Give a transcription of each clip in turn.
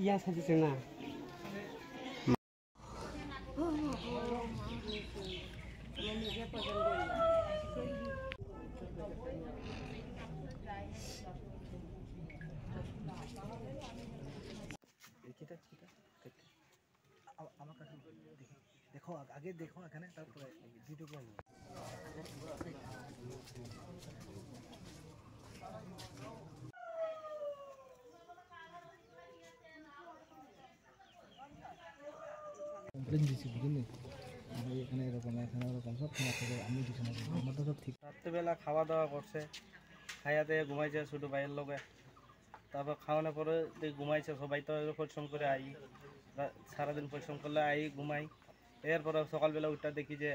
ইয়া সাজিছে না দেখো আগে দেখো এখানে তারপরে ভিডিও করে নিও কমপ্লেন দিছি বুঝলি এখানে এরকম সব খারাপ করে আমি দিছি না আমার তো সব ঠিক রাত্রিবেলা খাওয়া দাওয়া করছে খাইয়াতে ঘুমাইছে ছোটো ভাইয়ের লগে তারপর খাওয়ানোর পরে ঘুমাইছে সবাই তো পরিশ্রম করে আই সারাদিন পরিশ্রম করলে আই ঘুমাই এরপরে সকালবেলা উঠটা দেখি যে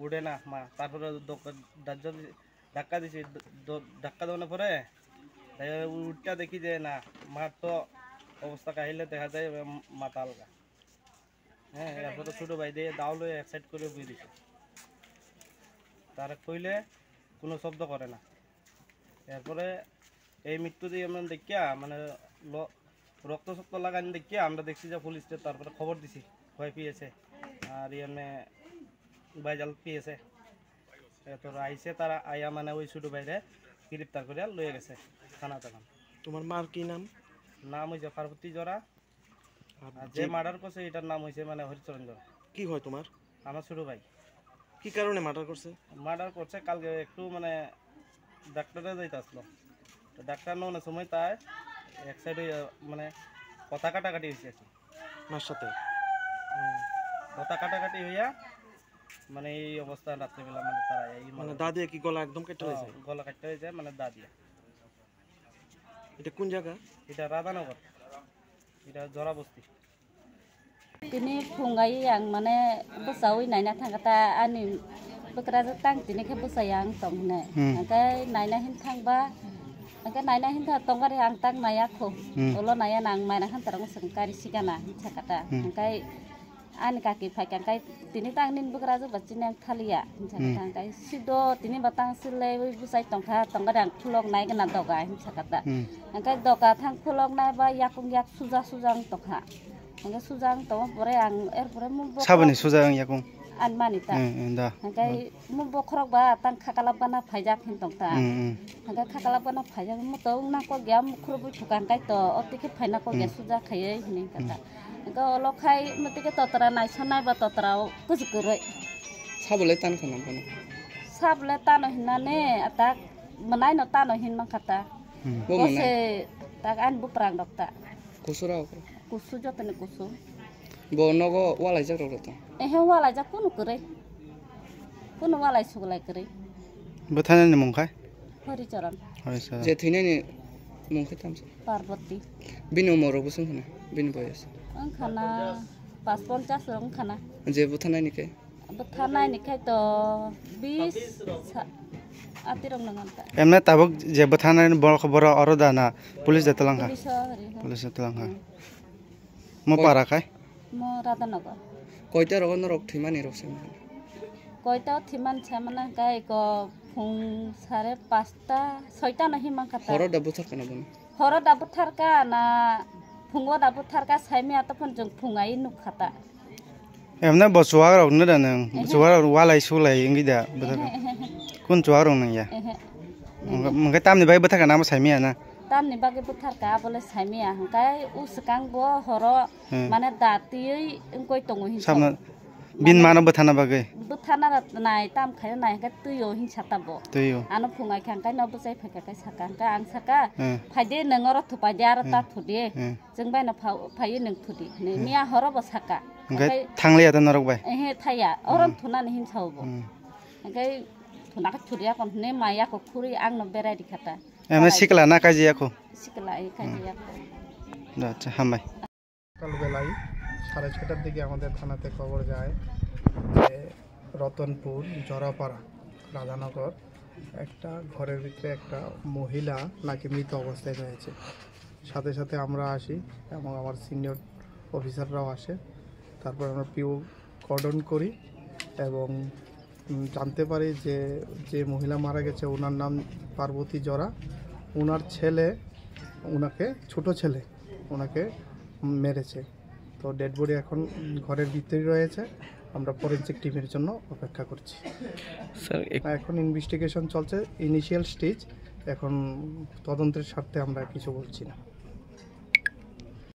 উঠে না মা তারপরে ধাক্কা দিছি ধাক্কা দেওয়ানোর পরে উঠটা দেখি যে না মার তো অবস্থা কাহিলে দেখা যায় মাথা আলগা হ্যাঁ এরপরে ছোটো ভাই দিয়ে দাউলে এক সাইড করে বুঝে দিছে তারা কইলে কোনো শব্দ করে না এরপরে এই মৃত্যু দিয়ে আমরা দেখিয়া মানে রক্ত শক্ত লাগানি দেখিয়া আমরা দেখছি যে পুলিশকে তারপরে খবর দিছি ভয় পেয়েছে আর এমনি বাইজাল পেয়েছে এরপর আইসে তারা আইয়া মানে ওই ছোটো বাইরে গ্রেপ্তার করে লয়ে গেছে থানা তখন। তোমার মার কি নাম? নাম হয়েছে পার্বতী জরা আর যে মার্ডার করছে এটার নাম হয়েছে মানে হরিচরণ জরা। কি হয় তোমার? আমার ছোটো ভাই। কি কারণে মার্ডার করছে? মার্ডার করছে কালকে একটু মানে ডাক্তারে যাইতে আসলো তো ডাক্তার নেওয়ার সময় তাই এক সাইডে মানে কথা কাটাকাটি হয়েছে আর কি মার সাথে কথা কাটাকাটি হইয়া মানে এই অবস্থা রাত্রিবেলা মানে তারা এই মানে দা দিয়ে কি গলা একদম কেটে হয়েছে? গলা কাটতে হয়েছে মানে দা দিয়ে। এটা কোন জায়গা? এটা রাধানগর, এটা জরা বস্তি। Tini pungai yang mana besawi naina thangkata ani bekerja tang tini ke besayang tongne. Angkai naina hin thang ba, angkai naina hin thang tonggar yang tang naya ko. Olo naya nang maina han terang sengkari sigana cakata. Angkai ani kaki pakai angkai tini tang nin bekerja bacin yang thalia cakata. Angkai sido tini batang silai besay tongka tonggar yang pulong naik kena doga cakata. Angkai doga thang pulong naik ba yakung yak sujang tongka. Angkai sujang tong pore ang pore mumbo sabani sujang yakung an manita angkai mumbo khorok ba tang khakalap bana phaijak hin tong ta angkai khakalap bana phaijak muto na ko gya mukhrubu thukan kai to optike phaina ko gya suja khayai hini kata angkai olo khai mutike totara nai sonai ba totara kujukuroi sabule tan khana bana sabule tan hinane atak manai no tan hin mang kata bose tak an bu prang dokta kusura kusu jotene kusu bo nogo walai jak rota walai jak kuno walai suglai kare bethana ni mongkai horicharan je thine ni mongkai tamsa Parvati binu moro busung khana binu boyas ang khana 550 rong khana je buthana ni kai to 20 atirong nanganta emna tabok je bethana ni bor khobor oro dana pulis jatelangha pulis jatelangha mo para kai mo Radhanagar koita rogon rok thimani rok sem koita thiman chamana kai ko phung 5:30 6টা nahi mangkata horo da buthar kana bon horo da buthar ka na phungo da buthar ka saimi atapon jong phungai nukhata emna bosuwa rok na dan bosuwa walai sulai ingi da kun chuwa rong nang ya mangkai tamni bai buthar kana ma saimi ana tamni bagi buthar ka bole saimi hangkai uskang bo horo mane datiei engkoi tongo hin samna bin mana buthana bagai buthana nai tam khai nai ka tuyo hin satabo tuyo ano phungai khangkai no busai phaka kai sakang ka ang saka phaide nangoro thupai dia ra ta thudi jengbai na phai nang thudi ne mia horo bo saka ngai thangli ata norok bai thaya oron thuna hin chawbo ngai thuna ka thudia kon ne maya ko khuri ang no berai dikhata emna sikla na kajiya ko sikla এই কাজিয়া আচ্ছা হামাই সকালবেলায় 6:30টার দিকে আমাদের থানাতে খবর যায় যে রতনপুর জরাপাড়া রাধানগর একটা ঘরের ভিতরে একটা মহিলা নাকি মৃত অবস্থায় রয়েছে। সাথে সাথে আমরা আসি এবং আমার সিনিয়র অফিসাররাও আসে। তারপর আমরা পিও কর্ডন করি এবং জানতে পারি যে মহিলা মারা গেছে ওনার নাম পার্বতী জরা। ওনার ছেলে ওনাকে ছোট ছেলে ওনাকে মেরেছে। তো ডেড বডি এখন ঘরের ভিতরেই রয়েছে, আমরা ফরেনসিক টিমের জন্য অপেক্ষা করছি। স্যার এখন ইনভেস্টিগেশন চলছে, ইনিশিয়াল স্টেজ, এখন তদন্তের স্বার্থে আমরা কিছু বলছি না।